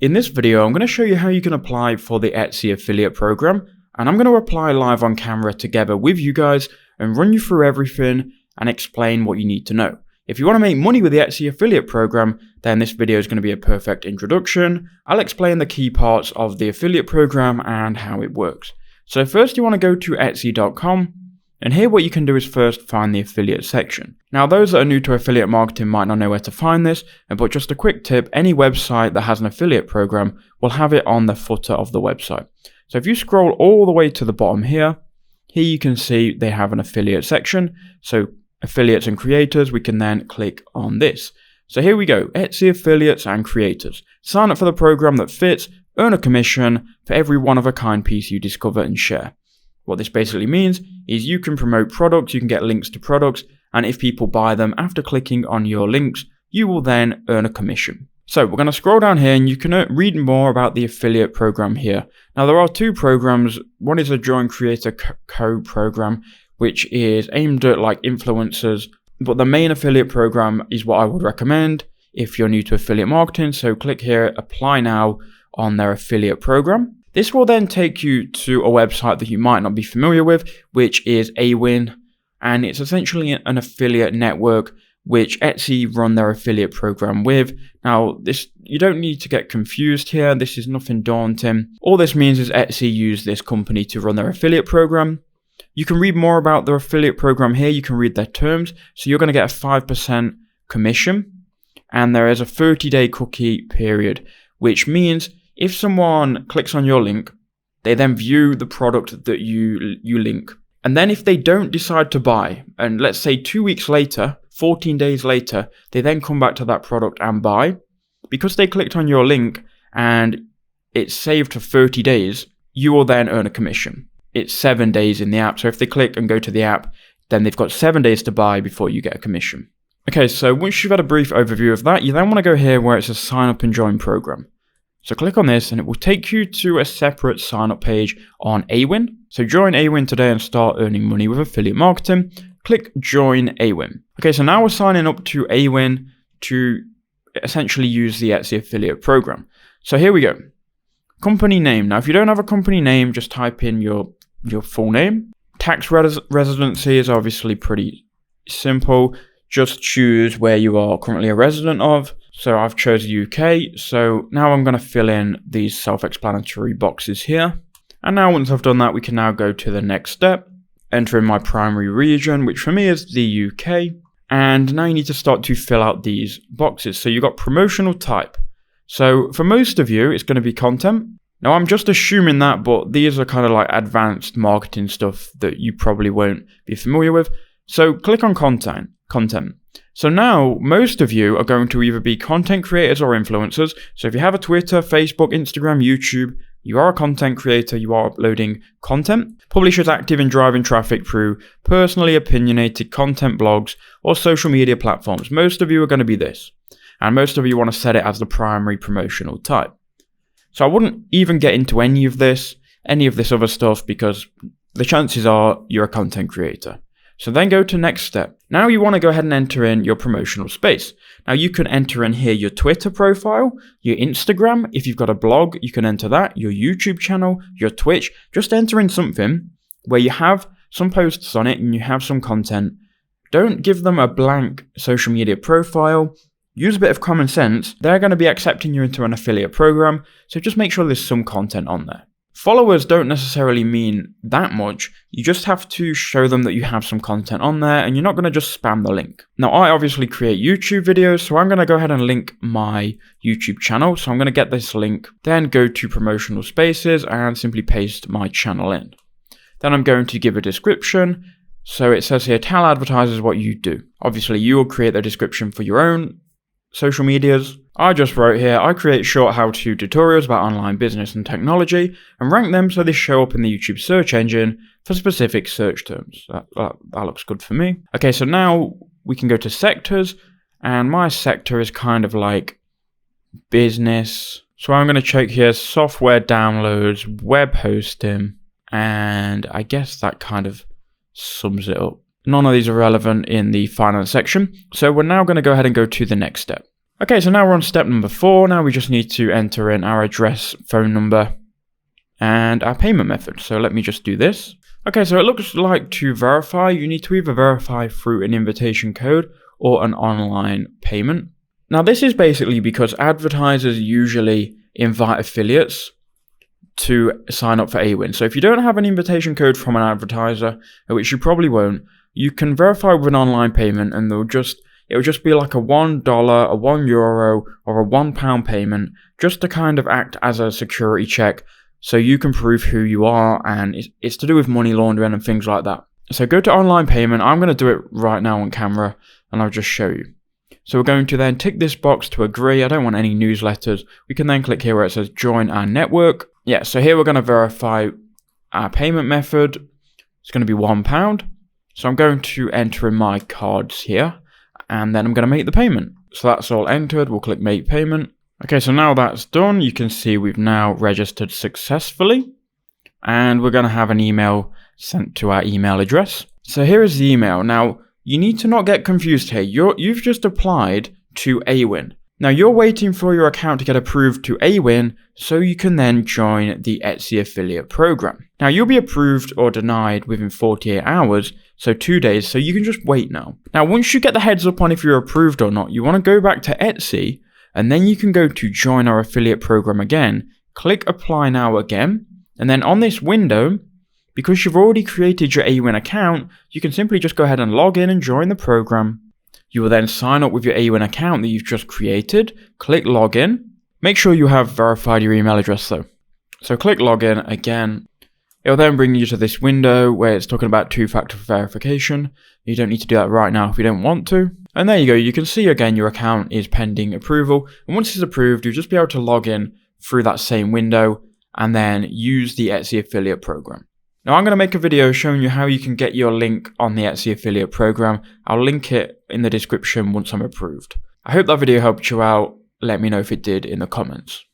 In this video, I'm going to show you how you can apply for the Etsy affiliate program, and I'm going to apply live on camera together with you guys and run you through everything and explain what you need to know. If you want to make money with the Etsy affiliate program, then this video is going to be a perfect introduction. I'll explain the key parts of the affiliate program and how it works. So first you want to go to etsy.com, and here what you can do is first find the affiliate section. Now those that are new to affiliate marketing might not know where to find this, but just a quick tip, any website that has an affiliate program will have it on the footer of the website. So if you scroll all the way to the bottom here you can see they have an affiliate section. So affiliates and creators, we can then click on this. So here we go, Etsy affiliates and creators. Sign up for the program that fits, earn a commission for every one-of-a-kind piece you discover and share. What this basically means is you can promote products, you can get links to products, and if people buy them after clicking on your links, you will then earn a commission. So we're going to scroll down here and you can read more about the affiliate program here. Now there are two programs. One is a Join Creator Co program, which is aimed at like influencers, but the main affiliate program is what I would recommend if you're new to affiliate marketing. So click here, apply now on their affiliate program. This will then take you to a website that you might not be familiar with, which is Awin, and it's essentially an affiliate network which Etsy run their affiliate program with. Now this, you don't need to get confused here, this is nothing daunting. All this means is Etsy use this company to run their affiliate program. You can read more about their affiliate program here, you can read their terms. So you're going to get a 5% commission, and there is a 30-day cookie period, which means if someone clicks on your link, they then view the product that you link. And then if they don't decide to buy, and let's say 2 weeks later, 14 days later, they then come back to that product and buy, because they clicked on your link and it's saved for 30 days, you will then earn a commission. It's 7 days in the app. So if they click and go to the app, then they've got 7 days to buy before you get a commission. Okay, so once you've had a brief overview of that, you then want to go here where it says sign up and join program. So click on this and it will take you to a separate sign up page on Awin. So join Awin today and start earning money with affiliate marketing. Click join Awin. Okay, so now we're signing up to Awin to essentially use the Etsy affiliate program. So here we go. Company name. Now if you don't have a company name, just type in your full name. Tax residency is obviously pretty simple. Just choose where you are currently a resident of. So I've chosen UK. So now I'm going to fill in these self-explanatory boxes here. And now once I've done that, we can now go to the next step. Enter in my primary region, which for me is the UK. And now you need to start to fill out these boxes. So you've got promotional type. So for most of you, it's going to be content. Now I'm just assuming that, but these are kind of like advanced marketing stuff that you probably won't be familiar with. So click on content. So now most of you are going to either be content creators or influencers. So if you have a Twitter, Facebook, Instagram, YouTube, you are a content creator, you are uploading content. Publishers active in driving traffic through personally opinionated content blogs or social media platforms. Most of you are going to be this. And most of you want to set it as the primary promotional type. So I wouldn't even get into any of this other stuff, because the chances are you're a content creator. So then go to next step. Now you want to go ahead and enter in your promotional space. Now you can enter in here your Twitter profile, your Instagram. If you've got a blog, you can enter that, your YouTube channel, your Twitch. Just enter in something where you have some posts on it and you have some content. Don't give them a blank social media profile. Use a bit of common sense. They're going to be accepting you into an affiliate program. So just make sure there's some content on there. Followers don't necessarily mean that much. You just have to show them that you have some content on there and you're not going to just spam the link. Now I obviously create YouTube videos, so I'm going to go ahead and link my YouTube channel. So I'm going to get this link, then go to promotional spaces and simply paste my channel in. Then I'm going to give a description. So it says here, tell advertisers what you do. Obviously you will create the description for your own social medias. I just wrote here, I create short how-to tutorials about online business and technology and rank them so they show up in the YouTube search engine for specific search terms. That looks good for me. Okay, so now we can go to sectors, and my sector is kind of like business. So I'm going to check here software downloads, web hosting, and I guess that kind of sums it up. None of these are relevant in the finance section. So we're now going to go ahead and go to the next step. Okay, so now we're on step number 4. Now we just need to enter in our address, phone number, and our payment method. So let me just do this. Okay, so it looks like to verify, you need to either verify through an invitation code or an online payment. Now this is basically because advertisers usually invite affiliates to sign up for Awin. So if you don't have an invitation code from an advertiser, which you probably won't, you can verify with an online payment, and it will just be like a $1, a €1, or a £1 payment, just to kind of act as a security check, so you can prove who you are, and it's to do with money laundering and things like that. So go to online payment. I'm going to do it right now on camera, and I'll just show you. So we're going to then tick this box to agree. I don't want any newsletters. We can then click here where it says join our network. Yeah, so here we're going to verify our payment method. It's going to be £1. So I'm going to enter in my cards here, and then I'm going to make the payment. So that's all entered. We'll click make payment. Okay, so now that's done, you can see we've now registered successfully, and we're going to have an email sent to our email address. So here is the email. Now, you need to not get confused here. You've just applied to Awin. Now, you're waiting for your account to get approved to Awin so you can then join the Etsy affiliate program. Now, you'll be approved or denied within 48 hours, so 2 days, so you can just wait now. Now, once you get the heads up on if you're approved or not, you want to go back to Etsy, and then you can go to join our affiliate program again, click apply now again, and then on this window, because you've already created your Awin account, you can simply just go ahead and log in and join the program. You will then sign up with your Awin account that you've just created, click login. Make sure you have verified your email address though. So click login again. It'll then bring you to this window where it's talking about two-factor verification. You don't need to do that right now if you don't want to. And there you go, you can see again your account is pending approval. And once it's approved, you'll just be able to log in through that same window and then use the Etsy affiliate program. Now I'm going to make a video showing you how you can get your link on the Etsy affiliate program. I'll link it in the description once I'm approved. I hope that video helped you out. Let me know if it did in the comments.